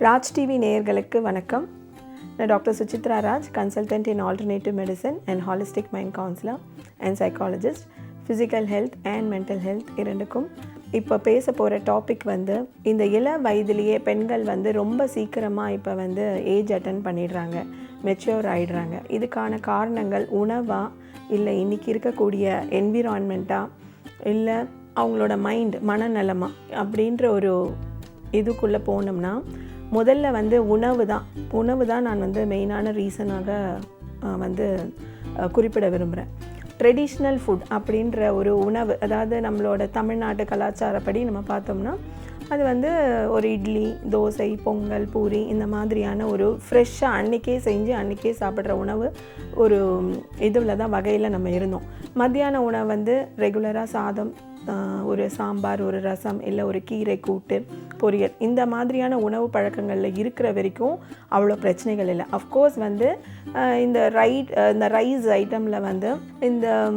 Raj TV நேயர்களுக்கு வணக்கம். நான் doctor Suchitra Raj, consultant in alternative medicine and holistic mind counsellor and psychologist. Physical health and mental health இரண்டுக்கும் இப்போ பேச போகிற டாபிக் இந்த இள வயதிலேயே பெண்கள் ரொம்ப சீக்கிரமாக இப்போ ஏஜ் அட்டன் பண்ணிடுறாங்க, மெச்சூர் ஆகிடுறாங்க. இதுக்கான காரணங்கள் உணவா, இல்லை இன்றைக்கி இருக்கக்கூடிய என்விரான்மெண்ட்டா, இல்லை அவங்களோட மைண்ட் மனநலமா அப்படின்ற ஒரு இதுக்குள்ளே போனோம்னா முதல்ல உணவு தான் நான் மெயினான ரீசனாக குறிப்பிட விரும்புகிறேன். ட்ரெடிஷ்னல் ஃபுட் அப்படின்ற ஒரு உணவு, அதாவது நம்மளோட தமிழ்நாட்டு கலாச்சாரப்படி நம்ம பார்த்தோம்னா அது ஒரு இட்லி, தோசை, பொங்கல், பூரி இந்த மாதிரியான ஒரு ஃப்ரெஷ்ஷாக அன்றைக்கே செஞ்சு அன்றைக்கே சாப்பிட்ற உணவு ஒரு இதில் தான் வகையில் நம்ம இருந்தோம். மத்தியான உணவு ரெகுலராக சாதம், ஒரு சாம்பார், ஒரு ரசம், இல்லை ஒரு கீரை கூட்டு, பொரியல், இந்த மாதிரியான உணவு பழக்கங்களில் இருக்கிற வரைக்கும் அவ்வளோ பிரச்சனைகள் இல்லை. அஃப்கோர்ஸ் இந்த ரைஸ் ஐட்டமில் இந்த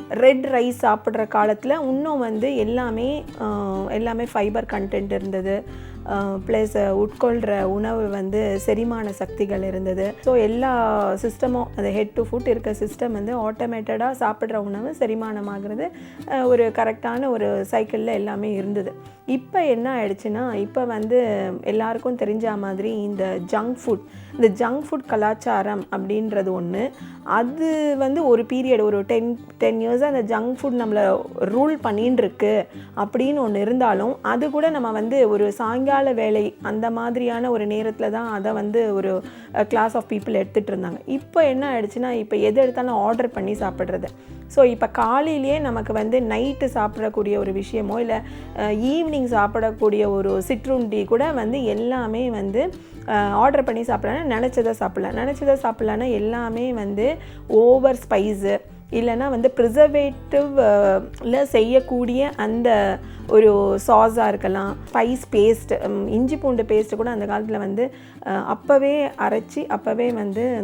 ரெட் ரைஸ் சாப்பிட்ற காலத்தில் இன்னும் எல்லாமே ஃபைபர் கண்டென்ட் இருந்தது, ப்ளஸ் உட்கொள்கிற உணவு செரிமான சக்திகள் இருந்தது. ஸோ எல்லா சிஸ்டமும், அந்த ஹெட் டு ஃபுட் இருக்க சிஸ்டம் ஆட்டோமேட்டடாக சாப்பிட்ற உணவு செரிமானமாகிறது ஒரு கரெக்டான ஒரு சைக்கிளில் எல்லாமே இருந்தது. இப்போ என்ன ஆயிடுச்சுன்னா, இப்போ எல்லாருக்கும் தெரிஞ்ச மாதிரி இந்த ஜங்க் ஃபுட் கலாச்சாரம் அப்படின்றது ஒன்று. அது ஒரு பீரியட், ஒரு 10 இயர்ஸாக அந்த ஜங்க் ஃபுட் நம்மளை ரூல் பண்ணின்னு இருக்கு அப்படின்னு ஒன்று இருந்தாலும், அது கூட நம்ம ஒரு சாயங்கால வேலை அந்த மாதிரியான ஒரு நேரத்தில் தான் அதை ஒரு கிளாஸ் ஆஃப் பீப்புள் எடுத்துகிட்டு இருந்தாங்க. இப்போ என்ன ஆயிடுச்சுன்னா, இப்போ எது எடுத்தாலும் ஆர்டர் பண்ணி சாப்பிட்றது. ஸோ இப்போ காலையிலேயே நமக்கு நைட்டு சாப்பிடக்கூடிய ஒரு விஷயமோ, இல்லை ஈவினிங் சாப்பிடக்கூடிய ஒரு சிற்றுண்டி கூட எல்லாமே ஆர்டர் பண்ணி சாப்பிட்லான்னா நினச்சதை சாப்பிட்லான்னா எல்லாமே ஓவர் ஸ்பைஸு, இல்லைன்னா ப்ரிசர்வேட்டிவ்ல செய்யக்கூடிய அந்த ஒரு சாஸாக இருக்கலாம், ஸ்பைஸ் பேஸ்ட், இஞ்சி பூண்டு பேஸ்ட்டு கூட அந்த காலத்தில் அப்போவே அரைச்சி அப்போவே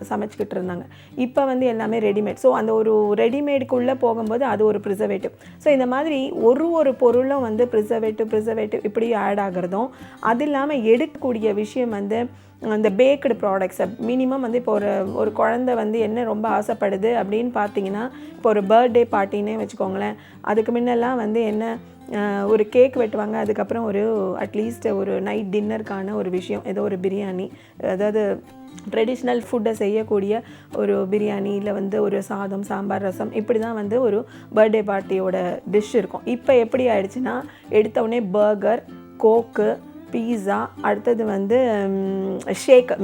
சமைச்சிக்கிட்டு இருந்தாங்க. இப்போ எல்லாமே ரெடிமேட். ஸோ அந்த ஒரு ரெடிமேடுக்குள்ளே போகும்போது அது ஒரு ப்ரிசர்வேட்டிவ். ஸோ இந்த மாதிரி ஒரு பொருளும் ப்ரிசர்வேட்டிவ் இப்படி ஆட் ஆகிறதும், அது இல்லாமல் எடுக்கக்கூடிய விஷயம் அந்த பேக்கடு ப்ராடக்ட்ஸை மினிமம் இப்போ ஒரு குழந்தை என்ன ரொம்ப ஆசைப்படுது அப்படின்னு பார்த்தீங்கன்னா, இப்போ ஒரு பர்த்டே பார்ட்டின்னே வச்சுக்கோங்களேன். அதுக்கு முன்னெல்லாம் என்ன ஒரு கேக் வெட்டுவாங்க, அதுக்கப்புறம் ஒரு அட்லீஸ்ட் ஒரு நைட் டின்னருக்கான ஒரு விஷயம், ஏதோ ஒரு பிரியாணி, அதாவது ட்ரெடிஷ்னல் ஃபுட்டை செய்யக்கூடிய ஒரு பிரியாணி, இல்லை ஒரு சாதம், சாம்பார், ரசம், இப்படி தான் ஒரு பர்த்டே பார்ட்டியோட டிஷ் இருக்கும். இப்போ எப்படி ஆயிடுச்சுன்னா, எடுத்தவுடனே பர்கர், கோக்கு, பீஸா, அடுத்தது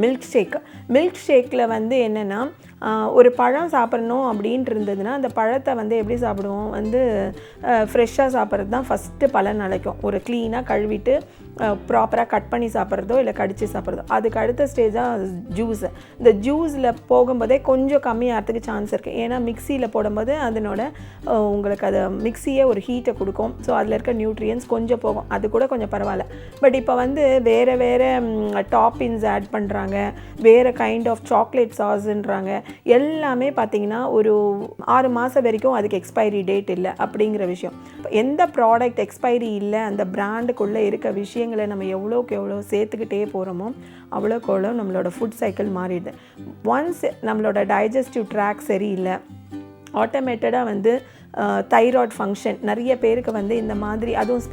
மில்க் ஷேக்கில் என்னென்னா, ஒரு பழம் சாப்பிட்ணும் அப்படின்ட்டு இருந்ததுன்னா அந்த பழத்தை எப்படி சாப்பிடுவோம், ஃப்ரெஷ்ஷாக சாப்பிட்றது தான் ஃபஸ்ட்டு பலன் அளிக்கும். ஒரு க்ளீனாக கழுவிட்டு ப்ராப்பராக கட் பண்ணி சாப்பிட்றதோ இல்லை கடித்து சாப்பிட்றதோ. அதுக்கு அடுத்த ஸ்டேஜாக ஜூஸு. இந்த ஜூஸில் போகும்போதே கொஞ்சம் கம்மியாகிறதுக்கு சான்ஸ் இருக்குது. ஏன்னா மிக்சியில் போடும்போது அதனோட உங்களுக்கு அது மிக்சியே ஒரு ஹீட்டை கொடுக்கும். ஸோ அதில் இருக்க நியூட்ரியன்ஸ் கொஞ்சம் போகும், அது கூட கொஞ்சம் பரவாயில்ல. பட் இப்போ வேறு டாப்பிங்ஸ் ஆட் பண்ணுறாங்க, வேறு கைண்ட் ஆஃப் சாக்லேட் சாஸ்ன்றாங்க. எல்லாமே பார்த்திங்கன்னா ஒரு 6 மாதம் வரைக்கும் அதுக்கு எக்ஸ்பைரி டேட் இல்லை அப்படிங்கிற விஷயம். எந்த ப்ராடக்ட் எக்ஸ்பைரி இல்லை, அந்த பிராண்டுக்குள்ளே இருக்க விஷயங்களை நம்ம எவ்வளோக்கு எவ்வளோ சேர்த்துக்கிட்டே போகிறோமோ அவ்வளோக்கு எவ்வளோ நம்மளோட ஃபுட் சைக்கிள் மாறிடுது. ஒன்ஸ் நம்மளோட டைஜஸ்டிவ் ட்ராக் சரியில்லை, ஆட்டோமேட்டடாக தைராய்ட் ஃபங்க்ஷன் நிறைய பேருக்கு இந்த மாதிரி, அதுவும்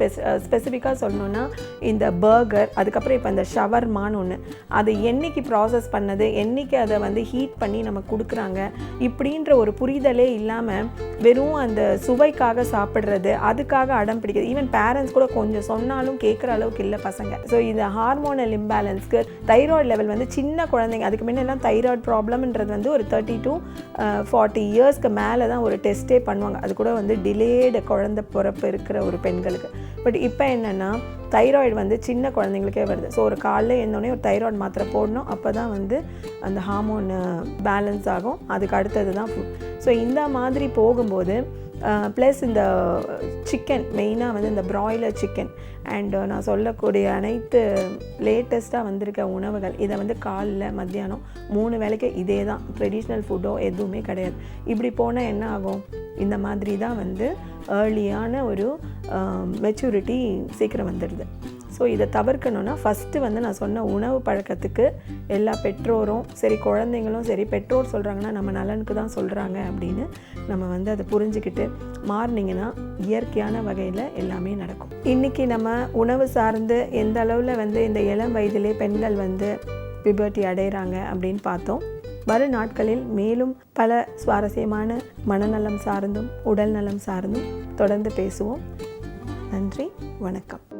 ஸ்பெசிஃபிக்காக சொல்லணுன்னா இந்த பர்கர், அதுக்கப்புறம் இப்போ இந்த ஷவர்மான்னு ஒன்று, அது என்றைக்கு ப்ராசஸ் பண்ணது, என்றைக்கு அதை ஹீட் பண்ணி நமக்கு கொடுக்குறாங்க, இப்படின்ற ஒரு புரிதலே இல்லாமல் வெறும் அந்த சுவைக்காக சாப்பிட்றது, அதுக்காக அடம் பிடிக்கிறது. ஈவன் பேரண்ட்ஸ் கூட கொஞ்சம் சொன்னாலும் கேட்குற அளவுக்கு இல்லை பசங்க. ஸோ இந்த ஹார்மோனல் இம்பேலன்ஸ்க்கு தைராய்டு லெவல் சின்ன குழந்தைங்க, அதுக்கு முன்னெல்லாம் தைராய்டு ப்ராப்ளம்ன்றது ஒரு 30 to 40 இயர்ஸ்க்கு மேலே தான் ஒரு டெஸ்ட்டே பண்ணுவாங்க. அது கூட டிலேடு குழந்தை பிறப்பு இருக்கிற ஒரு பெண்களுக்கு. பட் இப்போ என்னென்னா, தைராய்டு சின்ன குழந்தைங்களுக்கே வருது. ஸோ ஒரு காலையில் எழுந்தோடனே ஒரு தைராய்டு மாத்திரை போடணும், அப்போ தான் அந்த ஹார்மோன் பேலன்ஸ் ஆகும். அதுக்கு அடுத்தது தான் ஃபுட். ஸோ இந்த மாதிரி போகும்போது ப்ளஸ் இந்த சிக்கன், மெயினாக இந்த ப்ராய்லர் சிக்கன் அண்ட் நான் சொல்லக்கூடிய அனைத்து லேட்டஸ்ட்டாக வந்திருக்க உணவுகள், இதை காலைல மத்தியானம் 3 வேளைக்கு இதே தான், ட்ரெடிஷ்னல் ஃபுட்டோ எதுவுமே கிடையாது. இப்படி போனால் என்ன ஆகும், இந்த மாதிரி தான் ஏர்லியான ஒரு மெச்சூரிட்டி சீக்கிரம் வந்துடுது. ஸோ இதை தவிர்க்கணுன்னா ஃபஸ்ட்டு வந்து நான் சொன்ன உணவு பழக்கத்துக்கு எல்லா பெற்றோரும் சரி, குழந்தைங்களும் சரி, பெற்றோர் சொல்கிறாங்கன்னா நம்ம நலனுக்கு தான் சொல்கிறாங்க அப்படின்னு நம்ம வந்து அதை புரிஞ்சுக்கிட்டு மாறினீங்கன்னா இயற்கையான வகையில் எல்லாமே நடக்கும். இன்றைக்கி நம்ம உணவு சார்ந்து எந்த அளவில் வந்து இந்த இளம் வயதிலே பெண்கள் வந்து பிபர்ட்டி அடைகிறாங்க அப்படின்னு பார்த்தோம். வரும் நாட்களில் மேலும் பல சுவாரஸ்யமான மனநலம் சார்ந்தும் உடல் நலம் சார்ந்தும் தொடர்ந்து பேசுவோம். நன்றி, வணக்கம்.